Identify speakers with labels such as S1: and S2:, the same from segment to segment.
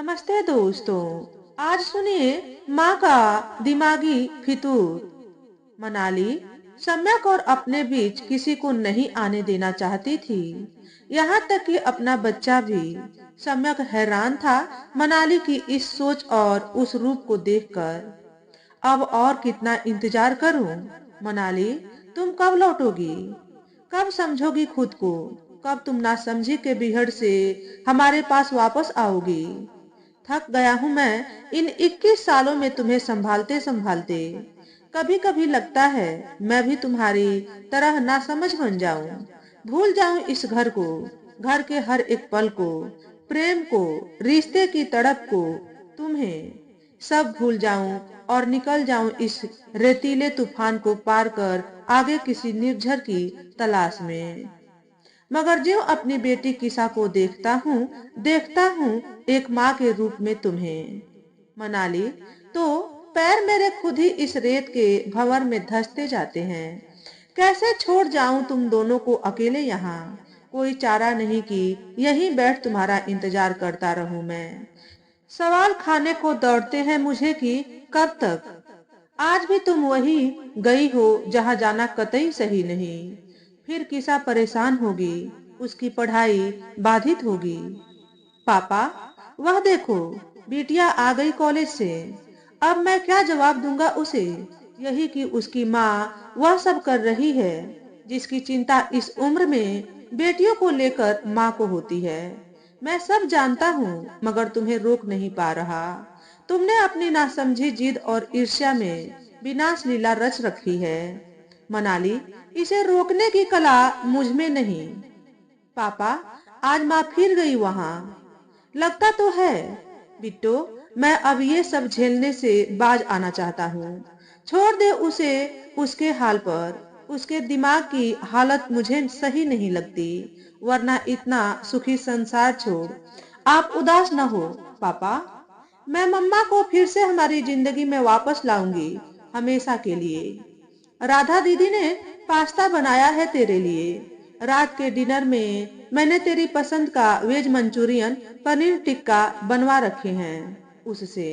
S1: नमस्ते दोस्तों। आज सुनिए माँ का दिमागी फितूर। मनाली सम्यक और अपने बीच किसी को नहीं आने देना चाहती थी, यहाँ तक कि अपना बच्चा भी। सम्यक हैरान था मनाली की इस सोच और उस रूप को देखकर। अब और कितना इंतजार करूं? मनाली, तुम कब लौटोगी? कब समझोगी खुद को? कब तुम नासमझी के बिहड़ से हमारे पास वापस आओगी? थक गया हूं मैं इन 21 सालों में तुम्हें संभालते संभालते। कभी कभी लगता है मैं भी तुम्हारी तरह नासमझ बन जाऊं, भूल जाऊं इस घर को, घर के हर एक पल को, प्रेम को, रिश्ते की तड़प को, तुम्हें सब भूल जाऊं और निकल जाऊं इस रेतीले तूफान को पार कर आगे किसी निर्झर की तलाश में। मगर जो अपनी बेटी किसा को देखता हूँ एक माँ के रूप में तुम्हें। मनाली, तो पैर मेरे खुद ही इस रेत के भंवर में धंसते जाते हैं। कैसे छोड़ जाऊं तुम दोनों को अकेले यहाँ? कोई चारा नहीं कि यहीं बैठ तुम्हारा इंतजार करता रहूं मैं। सवाल खाने को दौड़ते हैं मुझे कि कब तक? आज भी तुम वही गई हो जहां जाना कतई सही नहीं। फिर किसा परेशान होगी, उसकी पढ़ाई बाधित होगी। पापा, वह देखो, बिटिया आ गई कॉलेज से। अब मैं क्या जवाब दूंगा उसे? यही कि उसकी माँ वह सब कर रही है जिसकी चिंता इस उम्र में बेटियों को लेकर माँ को होती है। मैं सब जानता हूँ मगर तुम्हें रोक नहीं पा रहा। तुमने अपनी नासमझी जिद और ईर्ष्या में विनाश लीला रच रखी है। मनाली, इसे रोकने की कला मुझ में नहीं। पापा, आज माँ फिर गई वहां। लगता तो है। बिट्टो, मैं अब ये सब झेलने से बाज आना चाहता हूँ। छोड़ दे उसे उसके हाल पर। उसके दिमाग की हालत मुझे सही नहीं लगती, वरना इतना सुखी संसार छोड़ आप उदास न हो। पापा, मैं मम्मा को फिर से हमारी जिंदगी में वापस लाऊंगी, हमेशा के लिए। राधा दीदी ने पास्ता बनाया है तेरे लिए। रात के डिनर में मैंने तेरी पसंद का वेज मंचूरियन पनीर टिक्का बनवा रखे हैं उससे।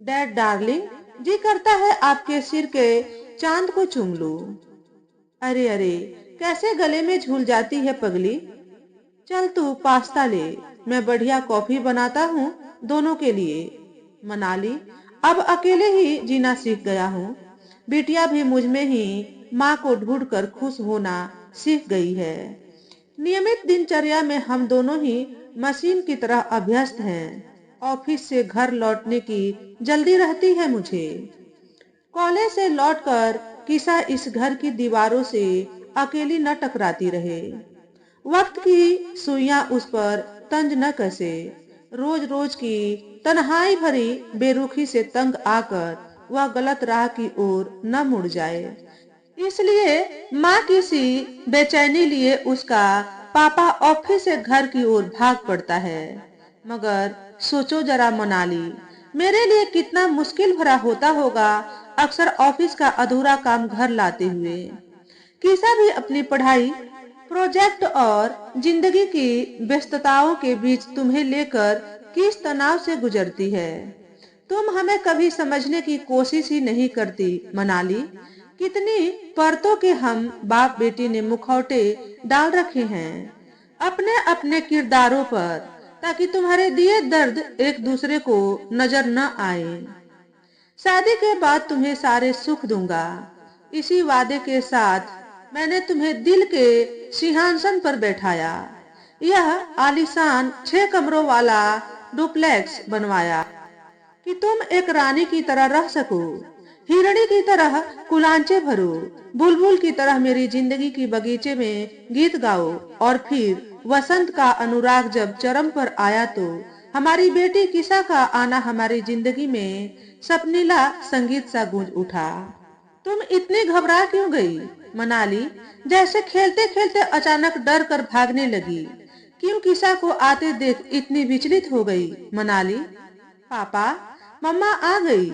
S1: डैड डार्लिंग, जी करता है आपके सिर के चांद को चूम लूं। अरे अरे, कैसे गले में झूल जाती है पगली। चल तू पास्ता ले, मैं बढ़िया कॉफी बनाता हूँ दोनों के लिए। मनाली, अब अकेले ही जीना सीख गया हूँ। बिटिया भी मुझ में ही माँ को ढूंढ कर खुश होना सीख गई है। नियमित दिनचर्या में हम दोनों ही मशीन की तरह अभ्यस्त हैं। ऑफिस से घर लौटने की जल्दी रहती है मुझे। कॉलेज से लौटकर किसा इस घर की दीवारों से अकेली न टकराती रहे, वक्त की सुइयां उस पर तंज न कसे, रोज रोज की तन्हाई भरी बेरुखी से तंग आकर वह गलत राह की ओर न मुड़ जाए। इसलिए माँ किसी बेचैनी लिए उसका पापा ऑफिस से घर की ओर भाग पड़ता है। मगर सोचो जरा मनाली, मेरे लिए कितना मुश्किल भरा होता होगा अक्सर ऑफिस का अधूरा काम घर लाते हुए। किसा भी अपनी पढ़ाई, प्रोजेक्ट और जिंदगी की व्यस्तताओं के बीच तुम्हें लेकर किस तनाव से गुजरती है। तुम हमें कभी समझने की कोशिश ही नहीं करती मनाली। कितनी परतों के हम बाप बेटी ने मुखौटे डाल रखे हैं अपने अपने किरदारों पर, ताकि तुम्हारे दिए दर्द एक दूसरे को नजर न आए। शादी के बाद तुम्हें सारे सुख दूंगा, इसी वादे के साथ मैंने तुम्हें दिल के सिंहासन पर बैठाया। यह आलीशान 6 कमरों वाला डुप्लेक्स बनवाया कि तुम एक रानी की तरह रह सको, हिरणी की तरह कुलांचे भरो, बुलबुल की तरह मेरी जिंदगी की बगीचे में गीत गाओ। और फिर वसंत का अनुराग जब चरम पर आया तो हमारी बेटी किसा का आना हमारी जिंदगी में सपनीला संगीत सा गूंज उठा। तुम इतनी घबरा क्यों गई मनाली? जैसे खेलते खेलते अचानक डर कर भागने लगी। क्यों किसा को आते देख इतनी विचलित हो गई मनाली? पापा, मम्मा आ गई।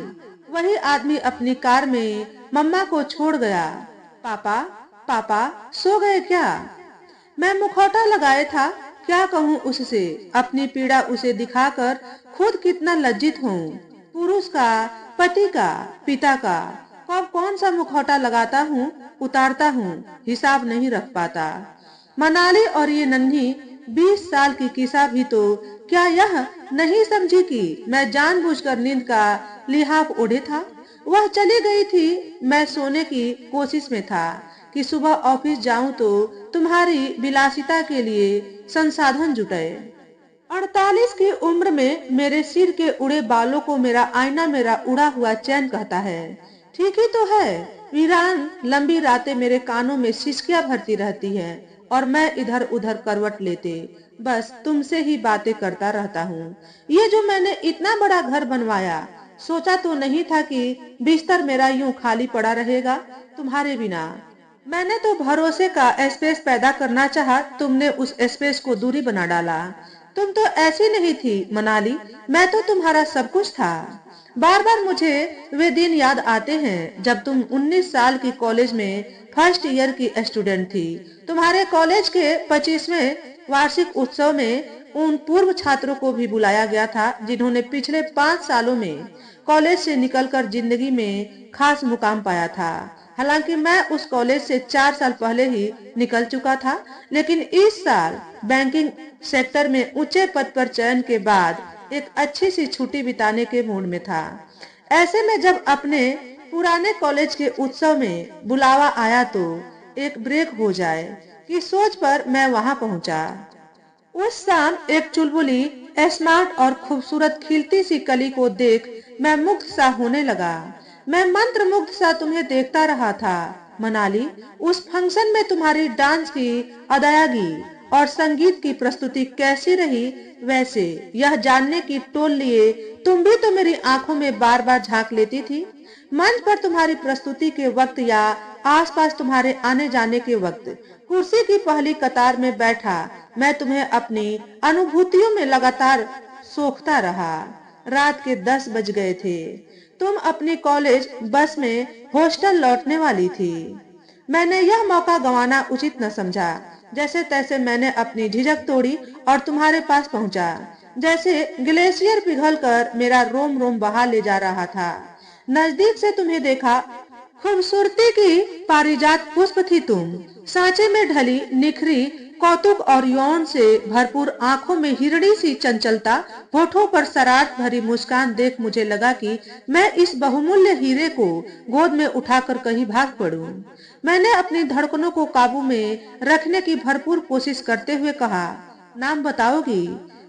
S1: वही आदमी अपनी कार में मम्मा को छोड़ गया। पापा, पापा सो गए क्या? मैं मुखौटा लगाए था क्या कहूँ उससे, अपनी पीड़ा उसे दिखाकर खुद कितना लज्जित हूँ। पुरुष का, पति का, पिता का कब कौन सा मुखौटा लगाता हूँ, उतारता हूँ, हिसाब नहीं रख पाता। मनाली और ये नन्ही 20 साल की किसा भी तो क्या यह नहीं समझी कि मैं जानबूझकर नींद का लिहाफ ओढ़े था। वह चली गई थी, मैं सोने की कोशिश में था कि सुबह ऑफिस जाऊं तो तुम्हारी विलासिता के लिए संसाधन जुटे। 48 की उम्र में मेरे सिर के उड़े बालों को मेरा आईना मेरा उड़ा हुआ चैन कहता है। ठीक ही तो है, वीरान लंबी रातें मेरे कानों में सिसकियां भरती रहती है और मैं इधर उधर करवट लेते बस तुमसे ही बातें करता रहता हूँ। ये जो मैंने इतना बड़ा घर बनवाया, सोचा तो नहीं था कि बिस्तर मेरा यूं खाली पड़ा रहेगा तुम्हारे बिना। मैंने तो भरोसे का स्पेस पैदा करना चाहा, तुमने उस स्पेस को दूरी बना डाला। तुम तो ऐसी नहीं थी मनाली, मैं तो तुम्हारा सब कुछ था। बार बार मुझे वे दिन याद आते हैं जब तुम 19 साल की कॉलेज में फर्स्ट ईयर की स्टूडेंट थी। तुम्हारे कॉलेज के 25वें वार्षिक उत्सव में उन पूर्व छात्रों को भी बुलाया गया था जिन्होंने पिछले 5 सालों में कॉलेज से निकलकर जिंदगी में खास मुकाम पाया था। हालांकि मैं उस कॉलेज से 4 साल पहले ही निकल चुका था, लेकिन इस साल बैंकिंग सेक्टर में ऊंचे पद पर चयन के बाद एक अच्छी सी छुट्टी बिताने के मूड में था। ऐसे में जब अपने पुराने कॉलेज के उत्सव में बुलावा आया तो एक ब्रेक हो जाए कि सोच पर मैं वहां पहुंचा। उस शाम एक चुलबुली, स्मार्ट और खूबसूरत खिलती सी कली को देख मैं मुग्ध सा होने लगा। मैं मंत्र मुग्ध सा तुम्हें देखता रहा था मनाली। उस फंक्शन में तुम्हारी डांस की अदायगी और संगीत की प्रस्तुति कैसी रही, वैसे यह जानने की टोल लिए तुम भी तो मेरी आंखों में बार बार झांक लेती थी। मंच पर तुम्हारी प्रस्तुति के वक्त या आसपास तुम्हारे आने जाने के वक्त कुर्सी की पहली कतार में बैठा मैं तुम्हें अपनी अनुभूतियों में लगातार सोखता रहा। रात के 10 बज गए थे। तुम अपनी कॉलेज बस में हॉस्टल लौटने वाली थी। मैंने यह मौका गंवाना उचित न समझा। जैसे तैसे मैंने अपनी झिझक तोड़ी और तुम्हारे पास पहुंचा। जैसे ग्लेशियर पिघलकर मेरा रोम रोम बहा ले जा रहा था। नजदीक से तुम्हें देखा, खूबसूरती की पारिजात पुष्प थी तुम। सांचे में ढली निखरी कौतुक और यौन से भरपूर आंखों में हिरणी सी चंचलता, होठों पर शरारत भरी मुस्कान देख मुझे लगा कि मैं इस बहुमूल्य हीरे को गोद में उठाकर कहीं भाग पड़ूं। मैंने अपनी धड़कनों को काबू में रखने की भरपूर कोशिश करते हुए कहा, नाम बताओगी?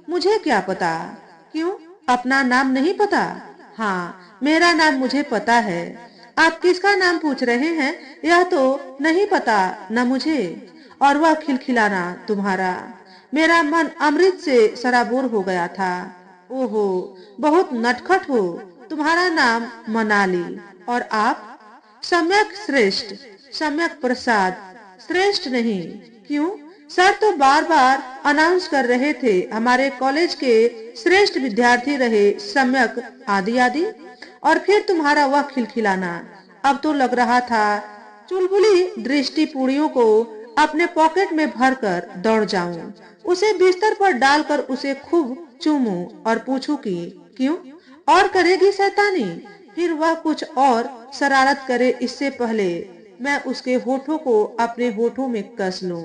S1: मुझे क्या पता। क्यों, अपना नाम नहीं पता? हाँ, मेरा नाम मुझे पता है। आप किसका नाम पूछ रहे हैं यह तो नहीं पता न मुझे। और वह खिलखिलाना तुम्हारा, मेरा मन अमृत से सराबोर हो गया था। ओहो, बहुत नटखट हो। तुम्हारा नाम मनाली और आप? सम्यक श्रेष्ठ, सम्यक प्रसाद, श्रेष्ठ नहीं। क्यों? सर तो बार बार अनाउंस कर रहे थे हमारे कॉलेज के श्रेष्ठ विद्यार्थी रहे सम्यक आदि आदि। और फिर तुम्हारा वह खिलखिलाना, अब तो लग रहा था चुलबुली दृष्टि पूड़ियों को अपने पॉकेट में भरकर दौड़ जाऊं, उसे बिस्तर पर डालकर उसे खूब चूमूं और पूछूं कि क्यों और करेगी शैतानी। फिर वह कुछ और शरारत करे इससे पहले मैं उसके होठों को अपने होठों में कस लूं।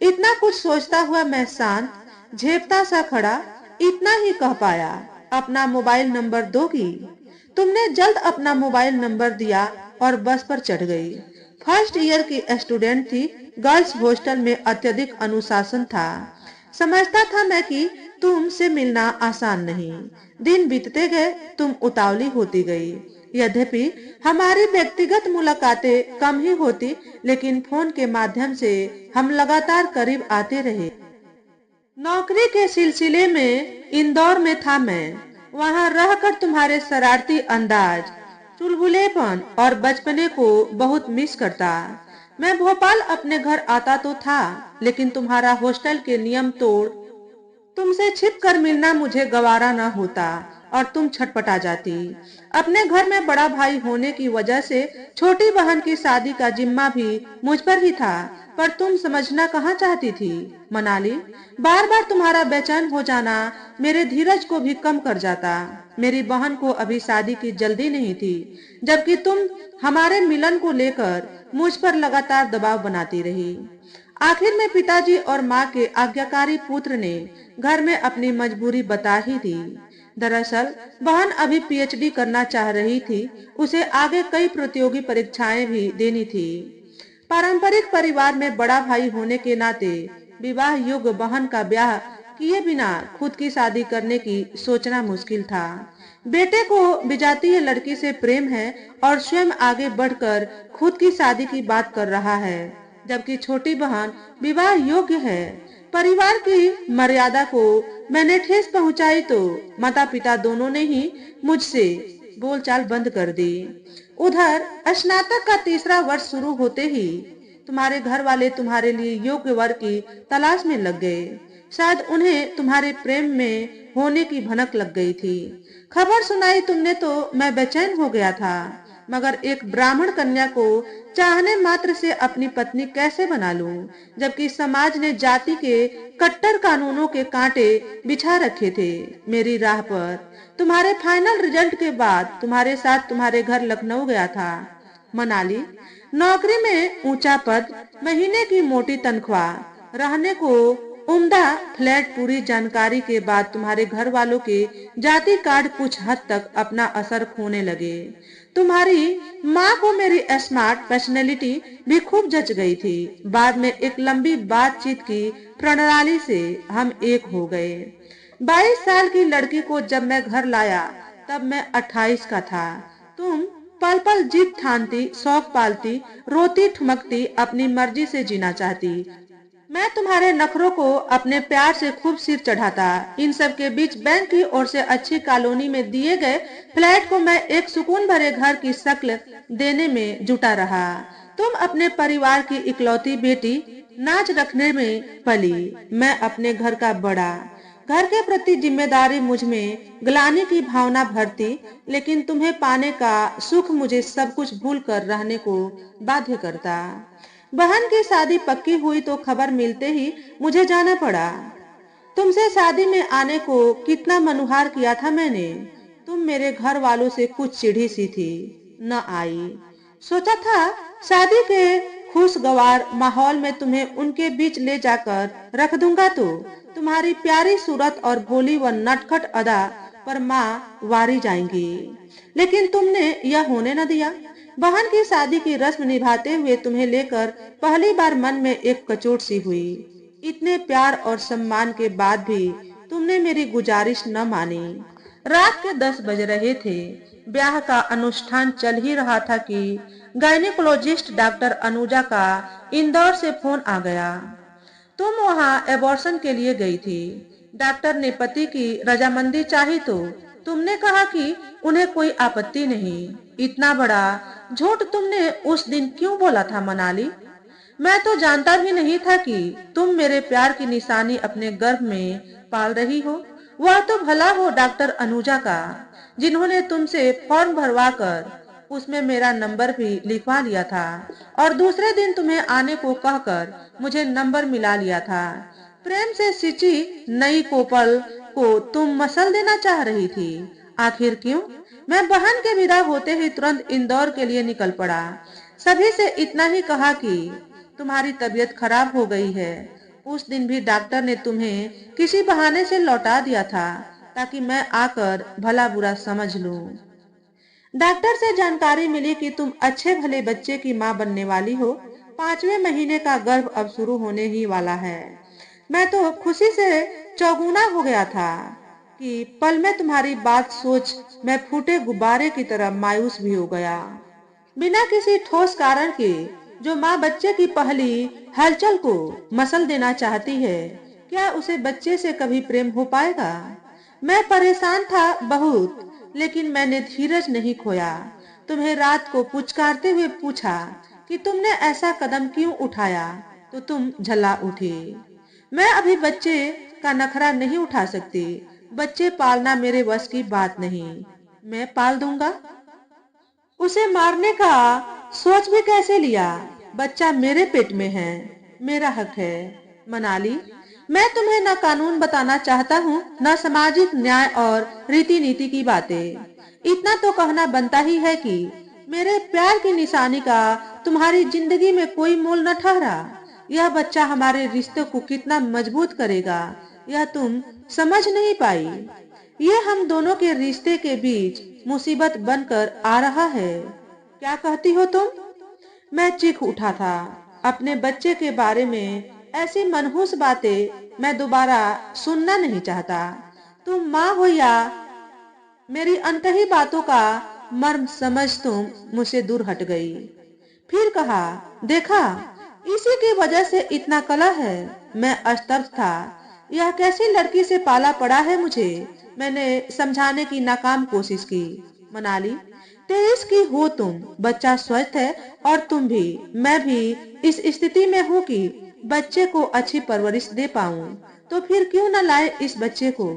S1: इतना कुछ सोचता हुआ मैं शांत झेपता सा खड़ा इतना ही कह पाया, अपना मोबाइल नंबर दोगी? तुमने जल्द अपना मोबाइल नंबर दिया और बस पर चढ़ गई। फर्स्ट ईयर की स्टूडेंट थी, गर्ल्स हॉस्टल में अत्यधिक अनुशासन था। समझता था मैं कि तुमसे मिलना आसान नहीं। दिन बीतते गए, तुम उतावली होती गई। यद्यपि हमारी व्यक्तिगत मुलाकातें कम ही होती, लेकिन फोन के माध्यम से हम लगातार करीब आते रहे। नौकरी के सिलसिले में इंदौर में था मैं। वहां रहकर तुम्हारे शरारती अंदाज, चुलबुलेपन और बचपने को बहुत मिस करता। मैं भोपाल अपने घर आता तो था, लेकिन तुम्हारा हॉस्टल के नियम तोड़ तुमसे छिप कर मिलना मुझे गवारा न होता। और तुम छटपटा जाती। अपने घर में बड़ा भाई होने की वजह से छोटी बहन की शादी का जिम्मा भी मुझ पर ही था, पर तुम समझना कहाँ चाहती थी मनाली। बार बार तुम्हारा बेचैन हो जाना मेरे धीरज को भी कम कर जाता। मेरी बहन को अभी शादी की जल्दी नहीं थी, जबकि तुम हमारे मिलन को लेकर मुझ पर लगातार दबाव बनाती रही। आखिर में पिताजी और माँ के आज्ञाकारी पुत्र ने घर में अपनी मजबूरी बता ही दी। दरअसल बहन अभी पीएचडी करना चाह रही थी, उसे आगे कई प्रतियोगी परीक्षाएं भी देनी थी। पारंपरिक परिवार में बड़ा भाई होने के नाते विवाह योग्य बहन का ब्याह किए बिना खुद की शादी करने की सोचना मुश्किल था। बेटे को विजातीय लड़की से प्रेम है और स्वयं आगे बढ़कर खुद की शादी की बात कर रहा है, जबकि छोटी बहन विवाह योग्य है। परिवार की मर्यादा को मैंने ठेस पहुंचाई तो माता पिता दोनों ने ही मुझसे बोलचाल बंद कर दी। उधर स्नातक का तीसरा वर्ष शुरू होते ही तुम्हारे घर वाले तुम्हारे लिए योग्य वर की तलाश में लग गए। शायद उन्हें तुम्हारे प्रेम में होने की भनक लग गई थी। खबर सुनाई तुमने तो मैं बेचैन हो गया था, मगर एक ब्राह्मण कन्या को चाहने मात्र से अपनी पत्नी कैसे बना लूं, जबकि समाज ने जाति के कट्टर कानूनों के कांटे बिछा रखे थे मेरी राह पर। तुम्हारे फाइनल रिजल्ट के बाद तुम्हारे साथ तुम्हारे घर लखनऊ गया था मनाली। नौकरी में ऊंचा पद, महीने की मोटी तनख्वाह, रहने को उम्दा फ्लैट, पूरी जानकारी के बाद तुम्हारे घर वालों के जाति कार्ड कुछ हद तक अपना असर खोने लगे। तुम्हारी माँ को मेरी स्मार्ट पर्सनैलिटी भी खूब जच गई थी। बाद में एक लंबी बातचीत की प्रणाली से हम एक हो गए। 22 साल की लड़की को जब मैं घर लाया तब मैं 28 का था। तुम पल पल जिद ठानती, शौक पालती, रोती ठुमकती, अपनी मर्जी से जीना चाहती। मैं तुम्हारे नखरों को अपने प्यार से खूब सिर चढ़ाता। इन सब के बीच बैंक की ओर से अच्छी कॉलोनी में दिए गए फ्लैट को मैं एक सुकून भरे घर की शक्ल देने में जुटा रहा। तुम अपने परिवार की इकलौती बेटी, नाच रखने में पली, मैं अपने घर का बड़ा। घर के प्रति जिम्मेदारी मुझ में ग्लानि की भावना भरती, लेकिन तुम्हें पाने का सुख मुझे सब कुछ भूल कर रहने को बाध्य करता। बहन की शादी पक्की हुई तो खबर मिलते ही मुझे जाना पड़ा। तुमसे शादी में आने को कितना मनुहार किया था मैंने। तुम मेरे घर वालों से कुछ चिढ़ी सी थी, न आई। सोचा था शादी के खुशगवार माहौल में तुम्हें उनके बीच ले जाकर रख दूंगा तो तुम्हारी प्यारी सूरत और भोली व नटखट अदा पर माँ वारी जाएंगी, लेकिन तुमने यह होने न दिया। बहन की शादी की रस्म निभाते हुए तुम्हें लेकर पहली बार मन में एक कचोट सी हुई। इतने प्यार और सम्मान के बाद भी तुमने मेरी गुजारिश न मानी। रात के 10 बज रहे थे। ब्याह का अनुष्ठान चल ही रहा था कि गायनेकोलॉजिस्ट डॉक्टर अनुजा का इंदौर से फोन आ गया। तुम वहां एबॉर्शन के लिए गई थी। डॉक्टर ने पति की रजामंदी चाही तो तुमने कहा कि उन्हें कोई आपत्ति नहीं। इतना बड़ा झूठ तुमने उस दिन क्यों बोला था मनाली? मैं तो जानता भी नहीं था कि तुम मेरे प्यार की निशानी अपने गर्भ में पाल रही हो। वह तो भला हो डॉक्टर अनुजा का, जिन्होंने तुमसे फॉर्म भरवा कर उसमें मेरा नंबर भी लिखवा लिया था और दूसरे दिन तुम्हें आने को कहकर मुझे नंबर मिला लिया था। प्रेम से सिंची नई कोपल को तुम मसल देना चाह रही थी। आखिर क्यों? मैं बहन के विदा होते ही तुरंत इंदौर के लिए निकल पड़ा। सभी से इतना ही कहा कि तुम्हारी तबीयत खराब हो गई है। उस दिन भी डॉक्टर ने तुम्हें किसी बहाने से लौटा दिया था ताकि मैं आकर भला बुरा समझ लूं। डॉक्टर से जानकारी मिली कि तुम अच्छे भले बच्चे की मां बनने वाली हो। 5वें महीने का गर्भ अब शुरू होने ही वाला है। मैं तो खुशी से चौगुना हो गया था कि पल में तुम्हारी बात सोच मैं फूटे गुब्बारे की तरह मायूस भी हो गया। बिना किसी ठोस कारण के जो माँ बच्चे की पहली हलचल को मसल देना चाहती है, क्या उसे बच्चे से कभी प्रेम हो पाएगा? मैं परेशान था बहुत, लेकिन मैंने धीरज नहीं खोया। तुम्हें रात को पुचकारते हुए पूछा कि तुमने ऐसा कदम क्यों उठाया, तो तुम झल्ला उठी। मैं अभी बच्चे का नखरा नहीं उठा सकती। बच्चे पालना मेरे बस की बात नहीं। मैं पाल दूंगा। उसे मारने का सोच भी कैसे लिया? बच्चा मेरे पेट में है, मेरा हक है। मनाली, मैं तुम्हें न कानून बताना चाहता हूँ, न सामाजिक न्याय और रीति नीति की बातें। इतना तो कहना बनता ही है कि मेरे प्यार की निशानी का तुम्हारी जिंदगी में कोई मोल न ठहरा। यह बच्चा हमारे रिश्ते को कितना मजबूत करेगा, यह तुम समझ नहीं पाई। ये हम दोनों के रिश्ते के बीच मुसीबत बनकर आ रहा है। क्या कहती हो तुम? मैं चीख उठा था। अपने बच्चे के बारे में ऐसी मनहूस बातें मैं दोबारा सुनना नहीं चाहता। तुम माँ हो या मेरी अनकही बातों का मर्म समझ तुम मुझसे दूर हट गई। फिर कहा, देखा, इसी की वजह से इतना कलह है। मैं अस्तब्ध था। यह कैसी लड़की से पाला पड़ा है मुझे। मैंने समझाने की नाकाम कोशिश की। मनाली, 23 की हो तुम, बच्चा स्वस्थ है और तुम भी, मैं भी इस स्थिति में हूँ कि बच्चे को अच्छी परवरिश दे पाऊँ। तो फिर क्यों न लाए इस बच्चे को?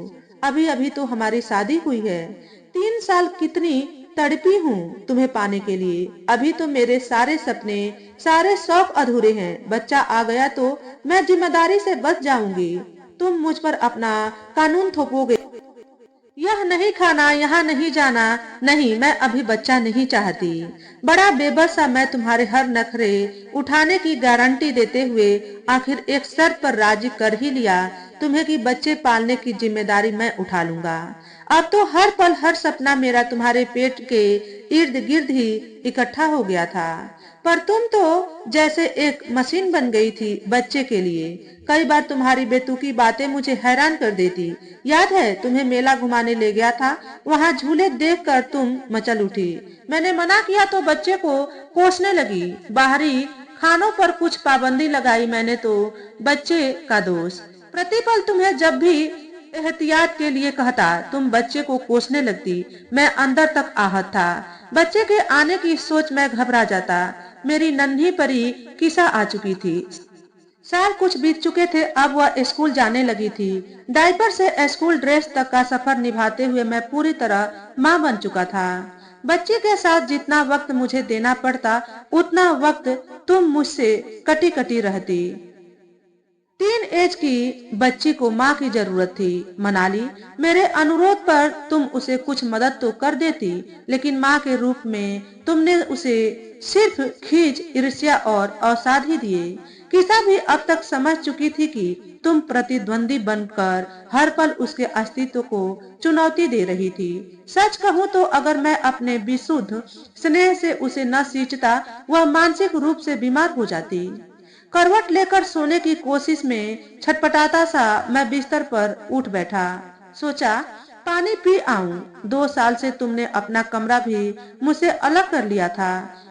S1: अभी अभी तो हमारी शादी हुई है। 3 साल कितनी तड़पी हूँ तुम्हें पाने के लिए। अभी तो मेरे सारे सपने, सारे शौक अधूरे हैं। बच्चा आ गया तो मैं जिम्मेदारी से बच जाऊंगी। तुम मुझ पर अपना कानून थोपोगे। यह नहीं खाना, यहाँ नहीं जाना। नहीं, मैं अभी बच्चा नहीं चाहती। बड़ा बेबस सा मैं तुम्हारे हर नखरे उठाने की गारंटी देते हुए आखिर एक शर्त पर राजी कर ही लिया, तुम्हें कि बच्चे पालने की जिम्मेदारी मैं उठा लूंगा। अब तो हर पल हर सपना मेरा तुम्हारे पेट के इर्द गिर्द ही इकट्ठा हो गया था। पर तुम तो जैसे एक मशीन बन गई थी बच्चे के लिए। कई बार तुम्हारी बेतुकी बातें मुझे हैरान कर देती। याद है, तुम्हें मेला घुमाने ले गया था, वहाँ झूले देखकर तुम मचल उठी। मैंने मना किया तो बच्चे को कोसने लगी। बाहरी खानों पर कुछ पाबंदी लगाई मैंने तो बच्चे का दोष। प्रतिपल तुम्हें जब भी एहतियात के लिए कहता, तुम बच्चे को कोसने लगती। मैं अंदर तक आहत था। बच्चे के आने की सोच मैं घबरा जाता। मेरी नन्ही परी किसा आ चुकी थी। साल कुछ बीत चुके थे। अब वह स्कूल जाने लगी थी। डायपर से स्कूल ड्रेस तक का सफर निभाते हुए मैं पूरी तरह माँ बन चुका था। बच्चे के साथ जितना वक्त मुझे देना पड़ता, उतना वक्त तुम मुझसे कटी कटी रहती। 3 एज की बच्ची को माँ की जरूरत थी। मनाली, मेरे अनुरोध पर तुम उसे कुछ मदद तो कर देती, लेकिन माँ के रूप में तुमने उसे सिर्फ खींच, ईर्ष्या और अवसाद ही दिए। किसा भी अब तक समझ चुकी थी कि तुम प्रतिद्वंदी बनकर हर पल उसके अस्तित्व को चुनौती दे रही थी। सच कहूँ तो अगर मैं अपने विशुद्ध स्नेह से उसे न सींचता, वह मानसिक रूप से बीमार हो जाती। करवट लेकर सोने की कोशिश में छटपटाता सा मैं बिस्तर पर उठ बैठा। सोचा, पानी पी आऊं। 2 साल से तुमने अपना कमरा भी मुझसे अलग कर लिया था।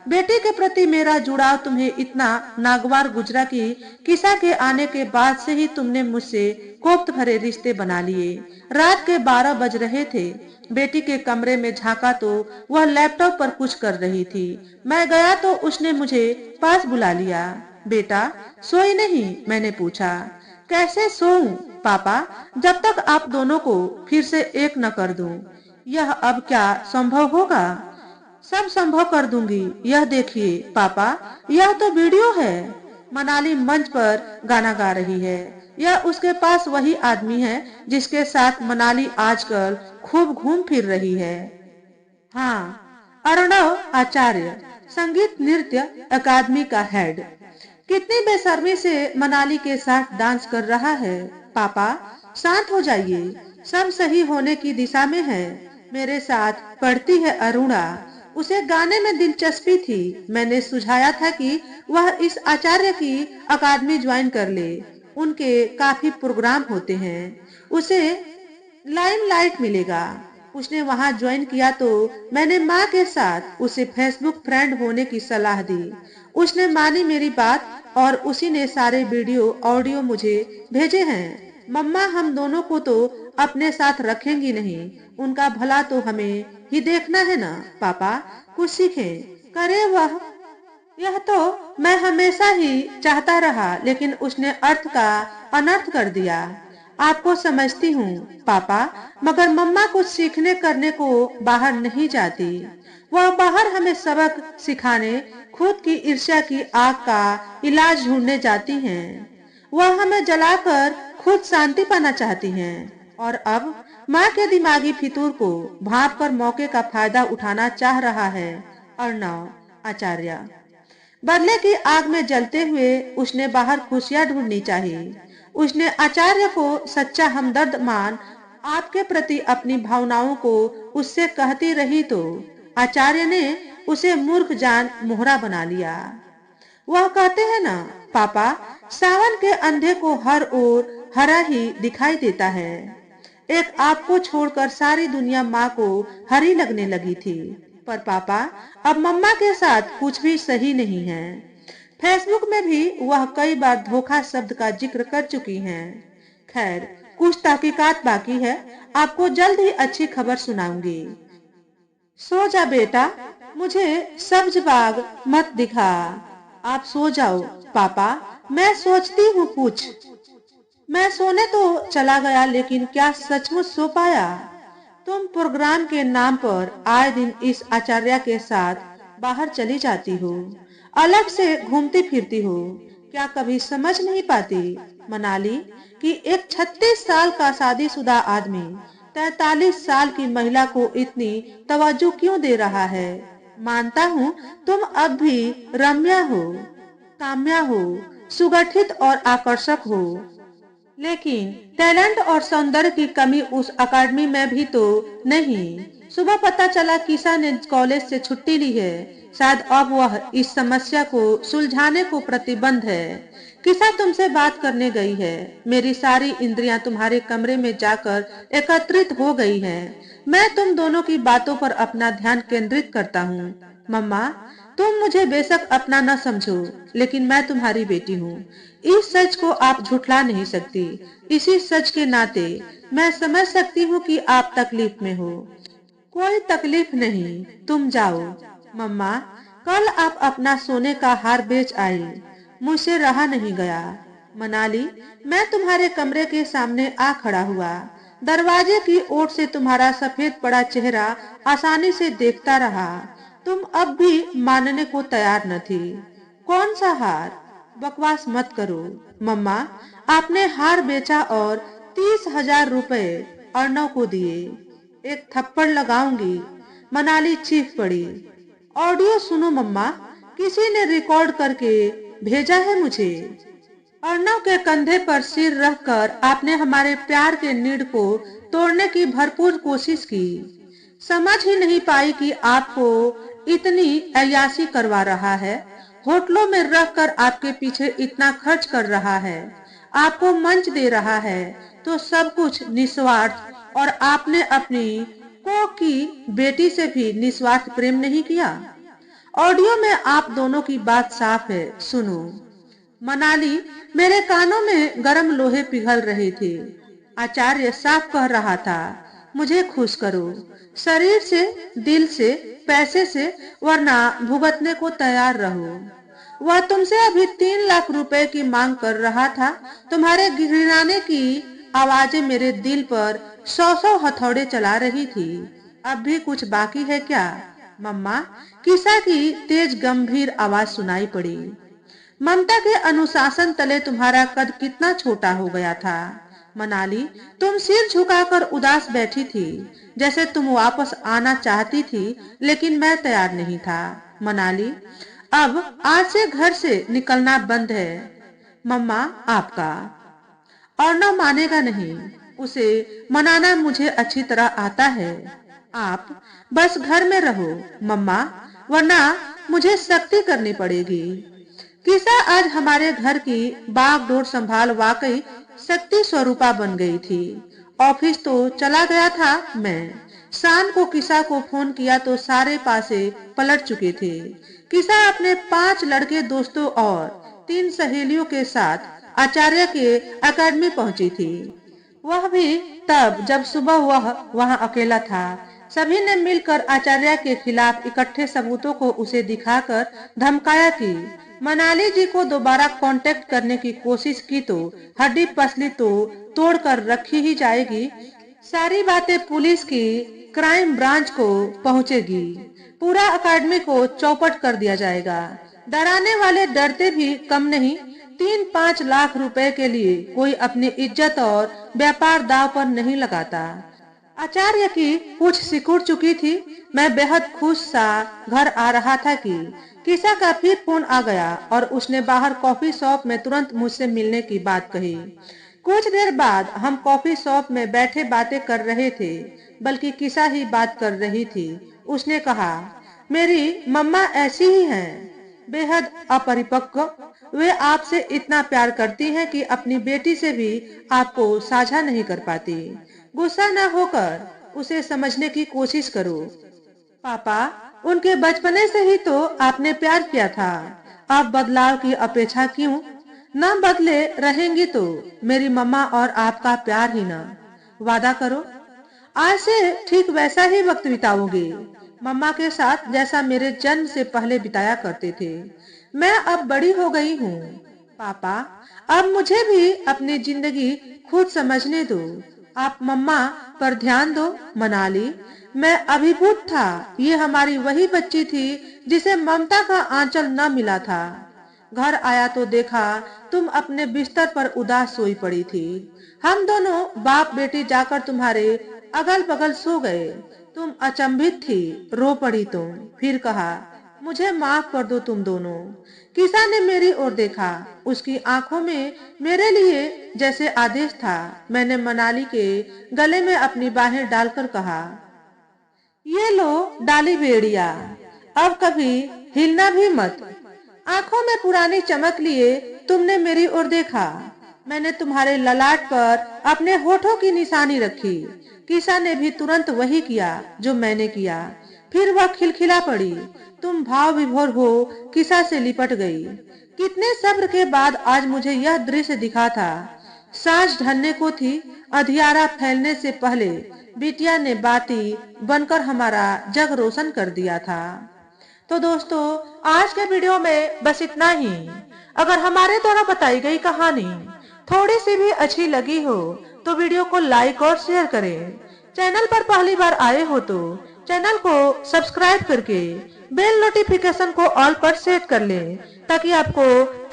S1: बेटी के प्रति मेरा जुड़ाव तुम्हें इतना नागवार गुजरा कि किसा के आने के बाद से ही तुमने मुझसे कोफ्त भरे रिश्ते बना लिए। रात के 12 बज रहे थे। बेटी के कमरे में झांका तो वह लैपटॉप पर कुछ कर रही थी। मैं गया तो उसने मुझे पास बुला लिया। बेटा, सोई नहीं? मैंने पूछा। कैसे सोऊं पापा, जब तक आप दोनों को फिर से एक न कर दूं। यह अब क्या संभव होगा? सब संभव कर दूंगी। यह देखिए पापा, यह तो वीडियो है। मनाली मंच पर गाना गा रही है। यह उसके पास वही आदमी है जिसके साथ मनाली आजकल खूब घूम फिर रही है। हाँ, अर्णव आचार्य, संगीत नृत्य अकादमी का हेड। कितनी बेशर्मी से मनाली के साथ डांस कर रहा है। पापा, शांत हो जाइए, सब सही होने की दिशा में है। मेरे साथ पढ़ती है अरुणा, उसे गाने में दिलचस्पी थी। मैंने सुझाया था कि वह इस आचार्य की अकादमी ज्वाइन कर ले। उनके काफी प्रोग्राम होते हैं, उसे लाइमलाइट मिलेगा। उसने वहां ज्वाइन किया तो मैंने माँ के साथ उसे फेसबुक फ्रेंड होने की सलाह दी। उसने मानी मेरी बात और उसी ने सारे वीडियो ऑडियो मुझे भेजे हैं। मम्मा हम दोनों को तो अपने साथ रखेंगी नहीं, उनका भला तो हमें ही देखना है ना। पापा, कुछ सीखें, करे वह। यह तो मैं हमेशा ही चाहता रहा, लेकिन उसने अर्थ का अनर्थ कर दिया। आपको समझती हूँ पापा, मगर मम्मा कुछ सीखने करने को बाहर नहीं जाती। वह बाहर हमें सबक सिखाने, खुद की ईर्ष्या की आग का इलाज ढूंढने जाती हैं। वह हमें जलाकर खुद शांति पाना चाहती हैं और अब माँ के दिमागी फितूर को भांप कर मौके का फायदा उठाना चाह रहा है अर्णव आचार्य। बदले की आग में जलते हुए उसने बाहर खुशियां ढूंढनी चाहिए। उसने आचार्य को सच्चा हमदर्द मान आपके प्रति अपनी भावनाओं को उससे कहती रही तो आचार्य ने उसे मूर्ख जान मोहरा बना लिया। वह कहते हैं ना पापा, सावन के अंधे को हर ओर हरा ही दिखाई देता है। एक आपको छोड़कर सारी दुनिया माँ को हरी लगने लगी थी। पर पापा, अब मम्मा के साथ कुछ भी सही नहीं है। फेसबुक में भी वह कई बार धोखा शब्द का जिक्र कर चुकी हैं। खैर, कुछ तहकीकात बाकी है। आपको जल्द ही अच्छी खबर सुनाऊंगी। सो जा बेटा, मुझे सब्ज बाग मत दिखा। आप सो जाओ पापा, मैं सोचती हूँ कुछ। मैं सोने तो चला गया, लेकिन क्या सचमुच सो पाया? तुम प्रोग्राम के नाम पर आए दिन इस आचार्य के साथ बाहर चली जाती हो, अलग से घूमती फिरती हो। क्या कभी समझ नहीं पाती मनाली कि एक 36 साल का शादीशुदा आदमी 43 साल की महिला को इतनी तवज्जो क्यों दे रहा है? मानता हूँ तुम अब भी रम्या हो, काम्या हो, सुगठित और आकर्षक हो, लेकिन टैलेंट और सौंदर्य की कमी उस अकेडमी में भी तो नहीं। सुबह पता चला किसा ने कॉलेज से छुट्टी ली है। शायद अब वह इस समस्या को सुलझाने को प्रतिबंध है। किसा तुमसे बात करने गई है। मेरी सारी इंद्रियां तुम्हारे कमरे में जाकर एकत्रित हो गई हैं। मैं तुम दोनों की बातों पर अपना ध्यान केंद्रित करता हूँ। मम्मा, तुम मुझे बेशक अपना न समझो, लेकिन मैं तुम्हारी बेटी हूँ। इस सच को आप झुठला नहीं सकती। इसी सच के नाते मैं समझ सकती हूँ कि आप तकलीफ में हो। कोई तकलीफ नहीं, तुम जाओ। मम्मा, कल आप अपना सोने का हार बेच आई, मुझसे रहा नहीं गया। मनाली, मैं तुम्हारे कमरे के सामने आ खड़ा हुआ। दरवाजे की ओर से तुम्हारा सफेद पड़ा चेहरा आसानी से देखता रहा। तुम अब भी मानने को तैयार न थी। कौन सा हार? बकवास मत करो। मम्मा, आपने हार बेचा और 30,000 रुपए अर्णव को दिए। एक थप्पड़ लगाऊंगी। मनाली चीख पड़ी। ऑडियो सुनो मम्मा, किसी ने रिकॉर्ड करके भेजा है मुझे। अर्णव के कंधे पर सिर रखकर आपने हमारे प्यार के नीड़ को तोड़ने की भरपूर कोशिश की। समझ ही नहीं पाई कि आपको इतनी अय्याशी करवा रहा है। होटलों में रखकर आपके पीछे इतना खर्च कर रहा है, आपको मंच दे रहा है, तो सब कुछ निस्वार्थ। और आपने अपनी को की बेटी से भी निस्वार्थ प्रेम नहीं किया। ऑडियो में आप दोनों की बात साफ है, सुनो। मनाली, मेरे कानों में गर्म लोहे पिघल रहे थे। आचार्य साफ कह रहा था, मुझे खुश करो, शरीर से, दिल से, पैसे से, वरना भुगतने को तैयार रहो। वह तुमसे अभी 3 लाख रुपए की मांग कर रहा था। तुम्हारे गिड़गिड़ाने की आवाजें मेरे दिल पर 100-100 हथौड़े चला रही थी। अब भी कुछ बाकी है क्या? मम्मा, किसा की तेज गंभीर आवाज सुनाई पड़ी। ममता के अनुशासन तले तुम्हारा कद कितना छोटा हो गया था। मनाली, तुम सिर झुकाकर उदास बैठी थी, जैसे तुम वापस आना चाहती थी, लेकिन मैं तैयार नहीं था। मनाली, अब आज से घर से निकलना बंद है। मम्मा, आपका अर्णव मानेगा नहीं। उसे मनाना मुझे अच्छी तरह आता है। आप बस घर में रहो मम्मा, वरना मुझे सख्ती करनी पड़ेगी। किसा आज हमारे घर की बागडोर संभाल वाकई शक्ति स्वरूपा बन गई थी। ऑफिस तो चला गया था मैं। शान को किसा को फोन किया तो सारे पासे पलट चुके थे। किसा अपने 5 लड़के दोस्तों और 3 सहेलियों के साथ आचार्य के एकेडमी पहुंची थी। वह भी तब जब सुबह वह वहां अकेला था। सभी ने मिलकर आचार्य के खिलाफ इकट्ठे सबूतों को उसे दिखाकर धमकाया कि मनाली जी को दोबारा कांटेक्ट करने की कोशिश की तो हड्डी पसली तो तोड़ कर रखी ही जाएगी। सारी बातें पुलिस की क्राइम ब्रांच को पहुंचेगी। पूरा अकादमी को चौपट कर दिया जाएगा। डराने वाले डरते भी कम नहीं। 3-5 लाख रुपए के लिए कोई अपनी इज्जत और व्यापार दांव पर नहीं लगाता। आचार्य की पूछ सिकुड़ चुकी थी। मैं बेहद खुश सा घर आ रहा था कि किसा का फिर फोन आ गया और उसने बाहर कॉफी शॉप में तुरंत मुझसे मिलने की बात कही। कुछ देर बाद हम कॉफी शॉप में बैठे बातें कर रहे थे, बल्कि किसा ही बात कर रही थी। उसने कहा, मेरी मम्मा ऐसी ही हैं, बेहद अपरिपक्व। वे आपसे इतना प्यार करती हैं कि अपनी बेटी से भी आपको साझा नहीं कर पाती। गुस्सा न होकर उसे समझने की कोशिश करो। पापा, उनके बचपने से ही तो आपने प्यार किया था। अब बदलाव की अपेक्षा क्यों? न बदले रहेंगी तो मेरी मम्मा और आपका प्यार ही ना। वादा करो। आज से ठीक वैसा ही वक्त बिताओगे मम्मा के साथ जैसा मेरे जन्म से पहले बिताया करते थे। मैं अब बड़ी हो गई हूँ पापा, अब मुझे भी अपनी जिंदगी खुद समझने दो। आप मम्मा पर ध्यान दो। मनाली, मैं अभिभूत था। ये हमारी वही बच्ची थी जिसे ममता का आंचल न मिला था। घर आया तो देखा तुम अपने बिस्तर पर उदास सोई पड़ी थी। हम दोनों बाप बेटी जाकर तुम्हारे अगल बगल सो गए। तुम अचंभित थी, रो पड़ी तुम। फिर कहा, मुझे माफ कर दो तुम दोनों। किसा ने मेरी ओर देखा। उसकी आंखों में मेरे लिए जैसे आदेश था। मैंने मनाली के गले में अपनी बाहें डालकर कहा, ये लो डाली बेड़िया, अब कभी हिलना भी मत। आंखों में पुरानी चमक लिए तुमने मेरी ओर देखा। मैंने तुम्हारे ललाट पर अपने होठों की निशानी रखी। किसा ने भी तुरंत वही किया जो मैंने किया। फिर वह खिलखिला पड़ी। तुम भाव विभोर हो किसा से लिपट गई। कितने सब्र के बाद आज मुझे यह दृश्य दिखा था। सांझ ढलने को थी। अंधियारा फैलने से पहले बिटिया ने बाती बनकर हमारा जग रोशन कर दिया था। तो दोस्तों, आज के वीडियो में बस इतना ही। अगर हमारे द्वारा बताई गई कहानी थोड़ी सी भी अच्छी लगी हो तो वीडियो को लाइक और शेयर करें। चैनल पर पहली बार आए हो तो चैनल को सब्सक्राइब करके बेल नोटिफिकेशन को ऑल पर सेट कर लें, ताकि आपको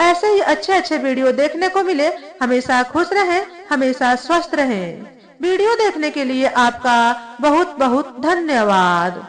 S1: ऐसे ही अच्छे अच्छे वीडियो देखने को मिले। हमेशा खुश रहें, हमेशा स्वस्थ रहें। वीडियो देखने के लिए आपका बहुत बहुत धन्यवाद।